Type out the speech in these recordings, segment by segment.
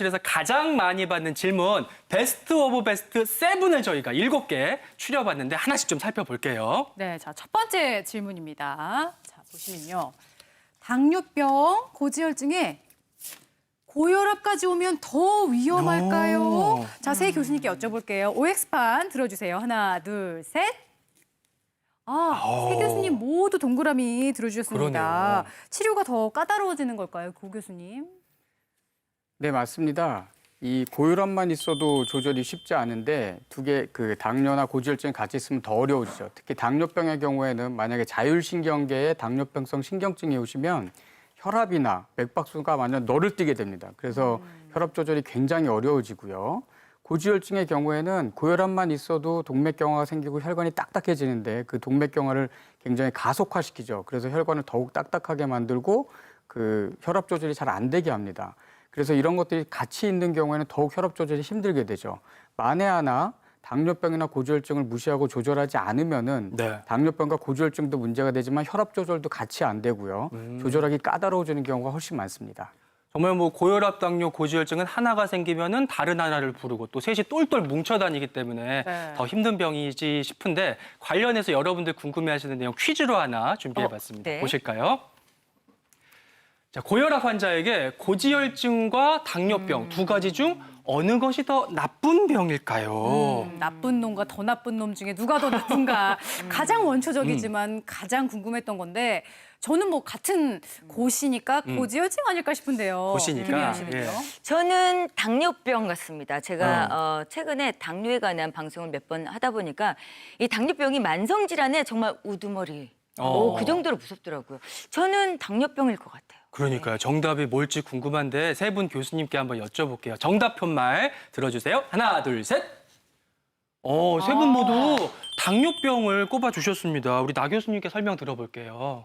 그래서 가장 많이 받는 질문 베스트 오브 베스트 7을 저희가 7개 추려봤는데 하나씩 좀 살펴볼게요. 네, 자, 첫 번째 질문입니다. 자, 보시면요. 당뇨병, 고지혈증에 고혈압까지 오면 더 위험할까요? 오. 자세히 교수님께 여쭤볼게요. OX판 들어주세요. 하나, 둘, 셋. 세 교수님 모두 동그라미 들어주셨습니다. 그러네요. 치료가 더 까다로워지는 걸까요, 고 교수님? 네, 맞습니다. 이 고혈압만 있어도 조절이 쉽지 않은데 당뇨나 고지혈증이 같이 있으면 더 어려워지죠. 특히 당뇨병의 경우에는 만약에 자율신경계에 당뇨병성 신경증이 오시면 혈압이나 맥박수가 완전 너를 뛰게 됩니다. 그래서 혈압 조절이 굉장히 어려워지고요. 고지혈증의 경우에는 고혈압만 있어도 동맥경화가 생기고 혈관이 딱딱해지는데 그 동맥경화를 굉장히 가속화시키죠. 그래서 혈관을 더욱 딱딱하게 만들고 그 혈압 조절이 잘 안 되게 합니다. 그래서 이런 것들이 같이 있는 경우에는 더욱 혈압 조절이 힘들게 되죠. 만에 하나 당뇨병이나 고지혈증을 무시하고 조절하지 않으면은 네. 당뇨병과 고지혈증도 문제가 되지만 혈압 조절도 같이 안 되고요. 조절하기 까다로워지는 경우가 훨씬 많습니다. 정말 뭐 고혈압, 당뇨, 고지혈증은 하나가 생기면은 다른 하나를 부르고 또 셋이 똘똘 뭉쳐 다니기 때문에 네. 더 힘든 병이지 싶은데 관련해서 여러분들 궁금해하시는 내용 퀴즈로 하나 준비해봤습니다. 네. 보실까요? 자, 고혈압 환자에게 고지혈증과 당뇨병 두 가지 중 어느 것이 더 나쁜 병일까요? 나쁜 놈과 더 나쁜 놈 중에 누가 더 나쁜가 가장 원초적이지만 가장 궁금했던 건데 저는 뭐 같은 고시니까 고지혈증 아닐까 싶은데요. 고시니까, 김혜연 씨는요? 예. 저는 당뇨병 같습니다. 제가 최근에 당뇨에 관한 방송을 몇 번 하다 보니까 이 당뇨병이 만성 질환의 정말 우두머리. 그 정도로 무섭더라고요. 저는 당뇨병일 것 같아요. 그러니까요. 정답이 뭘지 궁금한데 세 분 교수님께 한번 여쭤볼게요. 정답 편말 들어주세요. 하나, 둘, 셋. 세 분 모두 당뇨병을 꼽아주셨습니다. 우리 나 교수님께 설명 들어볼게요.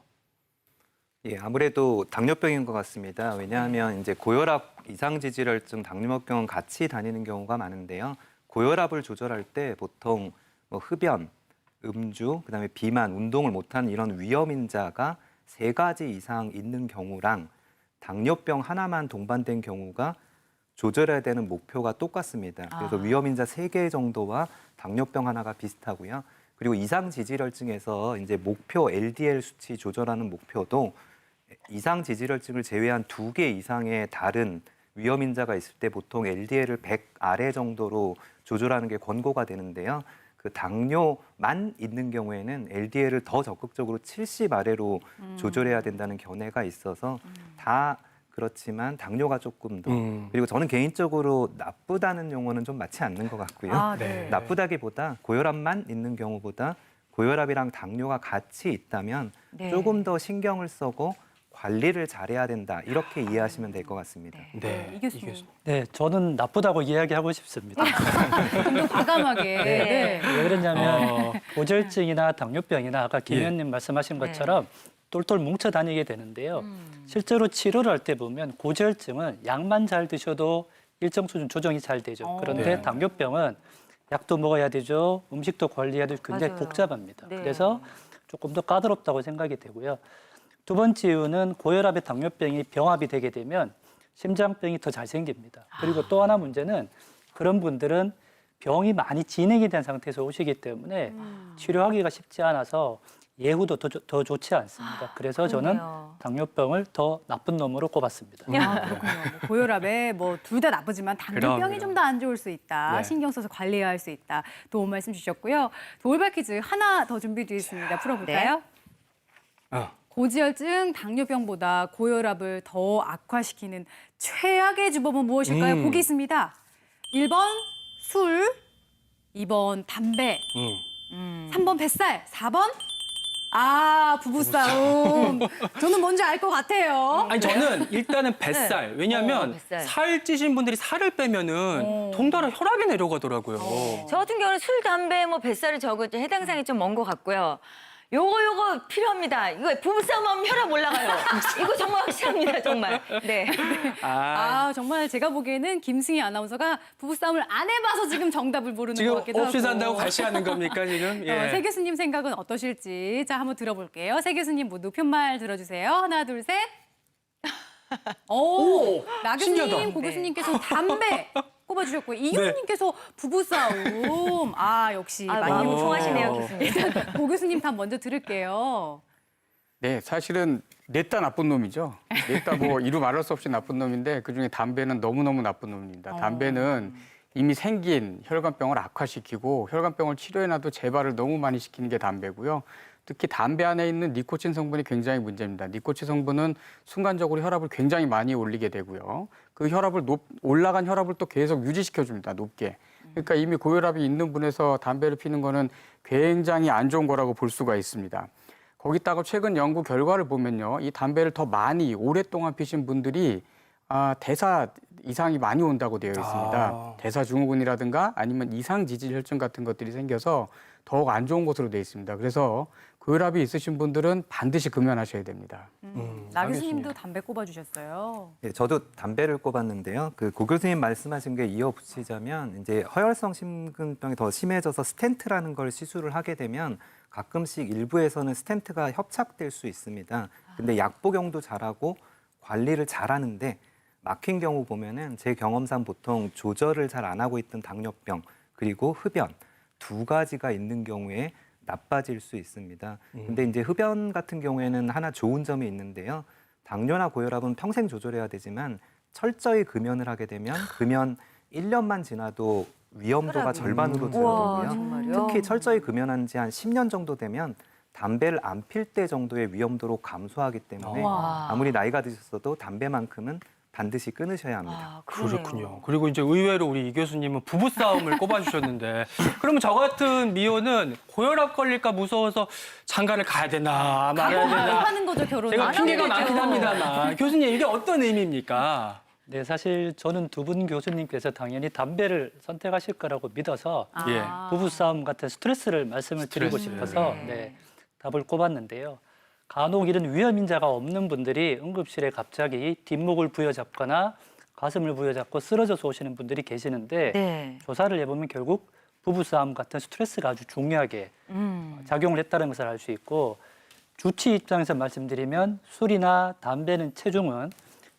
예, 아무래도 당뇨병인 것 같습니다. 왜냐하면 이제 고혈압, 이상지질혈증, 당뇨병은 같이 다니는 경우가 많은데요. 고혈압을 조절할 때 보통 뭐 흡연, 음주, 그다음에 비만, 운동을 못하는 이런 위험인자가 3가지 이상 있는 경우랑 당뇨병 하나만 동반된 경우가 조절해야 되는 목표가 똑같습니다. 그래서 위험인자 3개 정도와 당뇨병 하나가 비슷하고요. 그리고 이상지질혈증에서 이제 목표 LDL 수치 조절하는 목표도 이상지질혈증을 제외한 2개 이상의 다른 위험인자가 있을 때 보통 LDL을 100 아래 정도로 조절하는 게 권고가 되는데요. 그 당뇨만 있는 경우에는 LDL을 더 적극적으로 70 아래로 조절해야 된다는 견해가 있어서 다 그렇지만 당뇨가 조금 더 그리고 저는 개인적으로 나쁘다는 용어는 좀 맞지 않는 것 같고요. 네. 나쁘다기보다 고혈압만 있는 경우보다 고혈압이랑 당뇨가 같이 있다면 네. 조금 더 신경을 쓰고 관리를 잘해야 된다 이렇게 이해하시면 될 것 같습니다. 네, 이 교수님. 네, 저는 나쁘다고 이야기하고 싶습니다. 좀 더 과감하게. 네. 왜 그러냐면 고지혈증이나 당뇨병이나 아까 김 의원님 말씀하신 것처럼 똘똘 뭉쳐 다니게 되는데요. 실제로 치료를 할 때 보면 고지혈증은 약만 잘 드셔도 일정 수준 조정이 잘 되죠. 그런데 네. 당뇨병은 약도 먹어야 되죠. 음식도 관리해야 되고 굉장히 맞아요. 복잡합니다. 네. 그래서 조금 더 까다롭다고 생각이 되고요. 두 번째 이유는 고혈압의 당뇨병이 병합이 되게 되면 심장병이 더 잘 생깁니다. 그리고 또 하나 문제는 그런 분들은 병이 많이 진행이 된 상태에서 오시기 때문에 치료하기가 쉽지 않아서 예후도 더 좋지 않습니다. 그래서 저는 그러네요. 당뇨병을 더 나쁜 놈으로 꼽았습니다. 그렇군요. 뭐 고혈압에 뭐 둘 다 나쁘지만 당뇨병이 그럼. 좀 더 안 좋을 수 있다. 네. 신경 써서 관리해야 할 수 있다. 도움 말씀 주셨고요. 돌발 퀴즈 하나 더 준비되어 있습니다. 풀어볼까요? 고지혈증, 당뇨병보다 고혈압을 더 악화시키는 최악의 주범은 무엇일까요? 보기 있습니다. 1번 술, 2번 담배, 3번 뱃살, 4번 부부싸움. 저는 뭔지 알 것 같아요. 아니 저는 일단은 뱃살. 왜냐하면 뱃살. 살 찌신 분들이 살을 빼면은 덩달아 혈압이 내려가더라고요. 저 같은 경우는 술, 담배, 뭐 뱃살이 적을 해당 사항이 좀 먼 것 같고요. 요거 필요합니다. 이거 부부싸움하면 혈압 올라가요. 이거 정말 확실합니다, 정말. 네. 정말 제가 보기에는 김승희 아나운서가 부부싸움을 안 해봐서 지금 정답을 모르는 지금 것 같기도 하고. 없이 산다고 과시하는 겁니까 지금? 예. 세 교수님 생각은 어떠실지 자 한번 들어볼게요. 세 교수님 모두 편말 들어주세요. 하나, 둘, 셋. 나 신기하다. 교수님, 고 교수님께서 담배 꼽아주셨고요. 이 교수님께서 부부싸움. 역시 아, 많이 마음이 오. 통하시네요, 교수님. 고 교수님 답 먼저 들을게요. 네, 사실은 넷 다 나쁜 놈이죠. 넷 다 뭐 이루 말할 수 없이 나쁜 놈인데 그중에 담배는 너무너무 나쁜 놈입니다. 담배는 이미 생긴 혈관병을 악화시키고 혈관병을 치료해놔도 재발을 너무 많이 시키는 게 담배고요. 특히 담배 안에 있는 니코틴 성분이 굉장히 문제입니다. 니코틴 성분은 순간적으로 혈압을 굉장히 많이 올리게 되고요. 그 올라간 혈압을 또 계속 유지시켜줍니다. 높게. 그러니까 이미 고혈압이 있는 분에서 담배를 피는 거는 굉장히 안 좋은 거라고 볼 수가 있습니다. 거기다가 최근 연구 결과를 보면요. 이 담배를 더 많이 오랫동안 피신 분들이 대사 이상이 많이 온다고 되어 있습니다. 대사증후군이라든가 아니면 이상지질혈증 같은 것들이 생겨서 더욱 안 좋은 것으로 되어 있습니다. 그래서 고혈압이 있으신 분들은 반드시 금연하셔야 됩니다. 나 교수님도 담배 꼽아주셨어요. 예, 저도 담배를 꼽았는데요. 그 고 교수님 말씀하신 게 이어붙이자면 이제 허혈성 심근병이 더 심해져서 스텐트라는 걸 시술을 하게 되면 가끔씩 일부에서는 스텐트가 협착될 수 있습니다. 근데 약 복용도 잘하고 관리를 잘하는데 막힌 경우 보면은 제 경험상 보통 조절을 잘 안 하고 있던 당뇨병 그리고 흡연 두 가지가 있는 경우에 나빠질 수 있습니다. 근데 이제 흡연 같은 경우에는 하나 좋은 점이 있는데요. 당뇨나 고혈압은 평생 조절해야 되지만 철저히 금연을 하게 되면 금연 1년만 지나도 위험도가 절반으로 우와, 줄어들고요. 정말요? 특히 철저히 금연한 지 한 10년 정도 되면 담배를 안 필 때 정도의 위험도로 감소하기 때문에 와. 아무리 나이가 드셨어도 담배만큼은 반드시 끊으셔야 합니다. 그러네요. 그렇군요. 그리고 이제 의외로 우리 이 교수님은 부부싸움을 꼽아주셨는데 그러면 저 같은 미혼은 고혈압 걸릴까 무서워서 장가를 가야 되나 말아야 되나 하는 거죠, 결혼. 제가 핑계가 많긴 합니다만 교수님 이게 어떤 의미입니까? 네, 사실 저는 두 분 교수님께서 당연히 담배를 선택하실 거라고 믿어서 예. 부부싸움 같은 스트레스를 말씀을 드리고 스트레스. 싶어서 답을 꼽았는데요. 간혹 이런 위험인자가 없는 분들이 응급실에 갑자기 뒷목을 부여잡거나 가슴을 부여잡고 쓰러져서 오시는 분들이 계시는데 네. 조사를 해보면 결국 부부싸움 같은 스트레스가 아주 중요하게 작용을 했다는 것을 알 수 있고 주치 입장에서 말씀드리면 술이나 담배는 체중은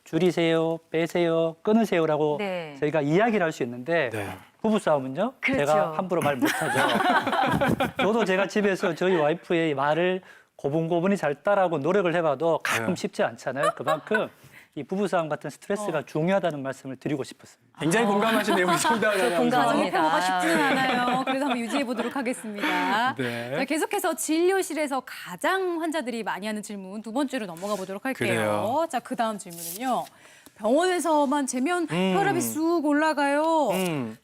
줄이세요, 빼세요, 끊으세요라고 네. 저희가 이야기를 할 수 있는데 네. 부부싸움은요? 그렇죠. 제가 함부로 말 못하죠. 저도 제가 집에서 저희 와이프의 말을 고분고분히 잘 따라하고 노력을 해봐도 가끔 네. 쉽지 않잖아요. 그만큼 이 부부싸움 같은 스트레스가 중요하다는 말씀을 드리고 싶었습니다. 굉장히 공감하시네요 우리 정다은 아나운서. 공감합니다. 평가가 쉽지는 않아요. 그래서 한번 유지해 보도록 하겠습니다. 네. 자, 계속해서 진료실에서 가장 환자들이 많이 하는 질문 두 번째로 넘어가 보도록 할게요. 그래요. 자, 그다음 질문은요. 병원에서만 재면 혈압이 쑥 올라가요.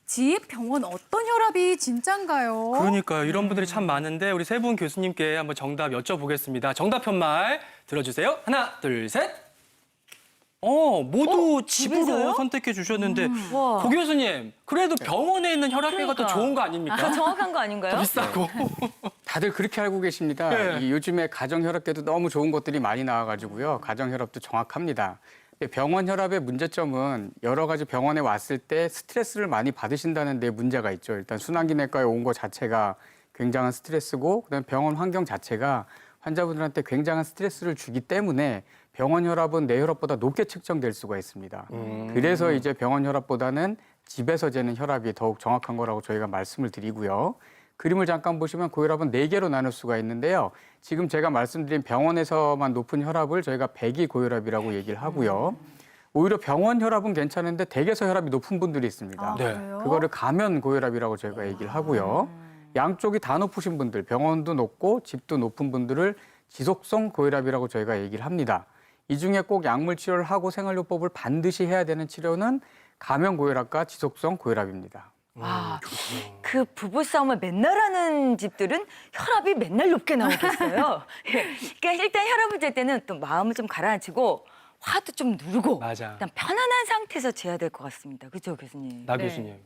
집 병원 어떤 혈압이 진짠가요? 그러니까요. 이런 분들이 참 많은데 우리 세 분 교수님께 한번 정답 여쭤보겠습니다. 정답 편말 들어주세요. 하나, 둘, 셋. 모두 집으로 집에서요? 선택해 주셨는데 와. 고 교수님 그래도 병원에 있는 혈압계가 더 그러니까. 좋은 거 아닙니까? 더 정확한 거 아닌가요? 더 비싸고. 다들 그렇게 알고 계십니다. 네. 이 요즘에 가정혈압계도 너무 좋은 것들이 많이 나와가지고요. 가정혈압도 정확합니다. 근데 병원 혈압의 문제점은 여러 가지 병원에 왔을 때 스트레스를 많이 받으신다는 데 문제가 있죠. 일단 순환기내과에 온 것 자체가 굉장한 스트레스고 그다음에 병원 환경 자체가 환자분들한테 굉장한 스트레스를 주기 때문에 병원 혈압은 내 혈압보다 높게 측정될 수가 있습니다. 그래서 이제 병원 혈압보다는 집에서 재는 혈압이 더욱 정확한 거라고 저희가 말씀을 드리고요. 그림을 잠깐 보시면 고혈압은 4개로 나눌 수가 있는데요. 지금 제가 말씀드린 병원에서만 높은 혈압을 저희가 배기 고혈압이라고 얘기를 하고요. 오히려 병원 혈압은 괜찮은데 댁에서 혈압이 높은 분들이 있습니다. 네. 그래요? 그거를 가면 고혈압이라고 저희가 얘기를 하고요. 양쪽이 다 높으신 분들, 병원도 높고 집도 높은 분들을 지속성 고혈압이라고 저희가 얘기를 합니다. 이 중에 꼭 약물 치료를 하고 생활요법을 반드시 해야 되는 치료는 감염 고혈압과 지속성 고혈압입니다. 그 부부싸움을 맨날 하는 집들은 혈압이 맨날 높게 나오겠어요. 예. 그러니까 일단 혈압을 잴 때는 또 마음을 좀 가라앉히고 화도 좀 누르고 맞아. 일단 편안한 상태에서 재야 될 것 같습니다. 그렇죠, 교수님? 나 네. 교수님.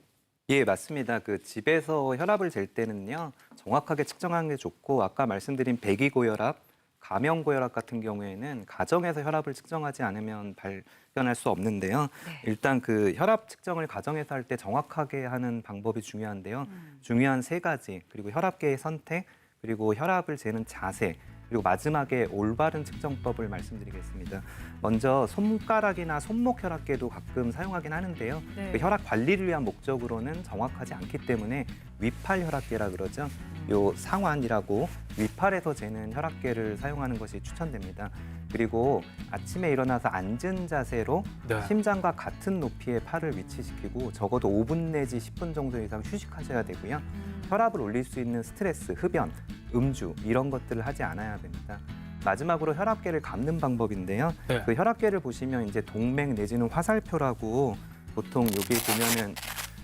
예, 맞습니다. 그 집에서 혈압을 잴 때는요. 정확하게 측정하는 게 좋고 아까 말씀드린 배기고혈압, 감염고혈압 같은 경우에는 가정에서 혈압을 측정하지 않으면 발견할 수 없는데요. 일단 그 혈압 측정을 가정에서 할 때 정확하게 하는 방법이 중요한데요. 중요한 3가지, 그리고 혈압계의 선택, 그리고 혈압을 재는 자세, 그리고 마지막에 올바른 측정법을 말씀드리겠습니다. 먼저 손가락이나 손목 혈압계도 가끔 사용하긴 하는데요. 네. 그 혈압 관리를 위한 목적으로는 정확하지 않기 때문에 위팔 혈압계라 그러죠. 요 상완이라고 위팔에서 재는 혈압계를 사용하는 것이 추천됩니다. 그리고 아침에 일어나서 앉은 자세로 네. 심장과 같은 높이의 팔을 위치시키고 적어도 5분 내지 10분 정도 이상 휴식하셔야 되고요. 혈압을 올릴 수 있는 스트레스, 흡연, 음주 이런 것들을 하지 않아야 됩니다. 마지막으로 혈압계를 감는 방법인데요. 네. 그 혈압계를 보시면 이제 동맥 내지는 화살표라고 보통 여기 보면은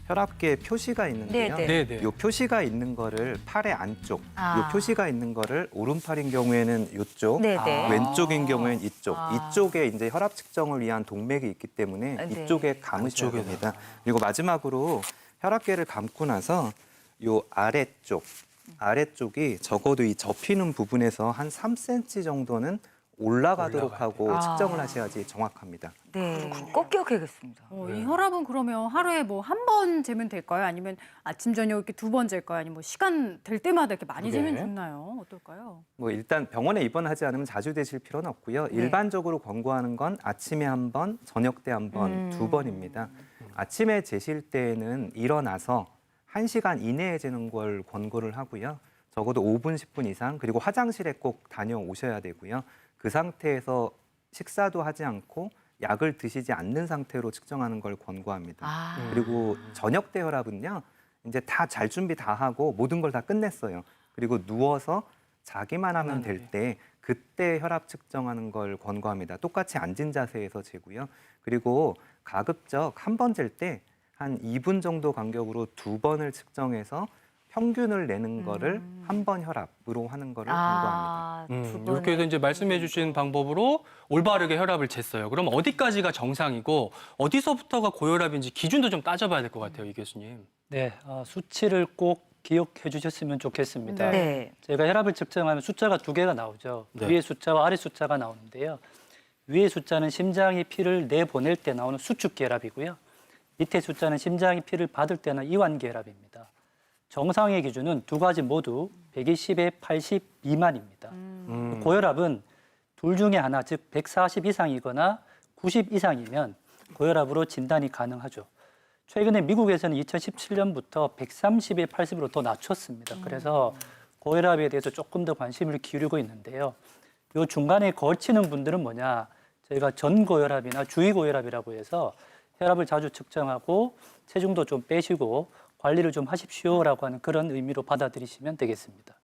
혈압계 표시가 있는데요. 네, 네, 네. 요 표시가 있는 거를 팔의 안쪽, 아. 요 표시가 있는 거를 오른팔인 경우에는 이쪽, 네, 아. 네. 왼쪽인 경우에는 이쪽. 아. 이쪽에 이제 혈압 측정을 위한 동맥이 있기 때문에 네. 이쪽에 감으셔야 안쪽에다가. 됩니다. 그리고 마지막으로 혈압계를 감고 나서 요 아래쪽이 적어도 이 접히는 부분에서 한 3cm 정도는 올라가도록 올라가야 하고 돼요. 측정을 아. 하셔야지 정확합니다. 네, 꼭 기억해야겠습니다. 이 혈압은 그러면 하루에 뭐 한 번 재면 될까요? 아니면 아침 저녁 이렇게 두 번 잴까요? 아니면 뭐 시간 될 때마다 이렇게 많이 재면 그게. 좋나요? 어떨까요? 뭐 일단 병원에 입원하지 않으면 자주 되실 필요는 없고요. 네. 일반적으로 권고하는 건 아침에 한 번, 저녁 때 한 번, 두 번입니다. 아침에 재실 때에는 일어나서 1시간 이내에 재는 걸 권고를 하고요. 적어도 5분, 10분 이상, 그리고 화장실에 꼭 다녀오셔야 되고요. 그 상태에서 식사도 하지 않고 약을 드시지 않는 상태로 측정하는 걸 권고합니다. 아. 그리고 저녁 때 혈압은요, 이제 다 잘 준비 다 하고 모든 걸 다 끝냈어요. 그리고 누워서 자기만 하면 될 때 그때 혈압 측정하는 걸 권고합니다. 똑같이 앉은 자세에서 재고요. 그리고 가급적 한 번 잴 때 한 2분 정도 간격으로 2번을 측정해서 평균을 내는 거를 한 번 혈압으로 하는 거를 권고합니다. 두 이렇게 해서 번에. 이제 말씀해 주신 방법으로 올바르게 혈압을 쟀어요. 그럼 어디까지가 정상이고 어디서부터가 고혈압인지 기준도 좀 따져봐야 될 것 같아요, 이 교수님. 네, 수치를 꼭 기억해 주셨으면 좋겠습니다. 네. 제가 혈압을 측정하면 숫자가 두 개가 나오죠. 네. 위의 숫자와 아래 숫자가 나오는데요. 위의 숫자는 심장이 피를 내보낼 때 나오는 수축기 혈압이고요. 밑에 숫자는 심장이 피를 받을 때는 이완기 혈압입니다. 정상의 기준은 두 가지 모두 120에 80 미만입니다. 고혈압은 둘 중에 하나, 즉 140 이상이거나 90 이상이면 고혈압으로 진단이 가능하죠. 최근에 미국에서는 2017년부터 130에 80으로 더 낮췄습니다. 그래서 고혈압에 대해서 조금 더 관심을 기울이고 있는데요. 요 중간에 걸치는 분들은 뭐냐? 저희가 전고혈압이나 주의고혈압이라고 해서 혈압을 자주 측정하고 체중도 좀 빼시고 관리를 좀 하십시오라고 하는 그런 의미로 받아들이시면 되겠습니다.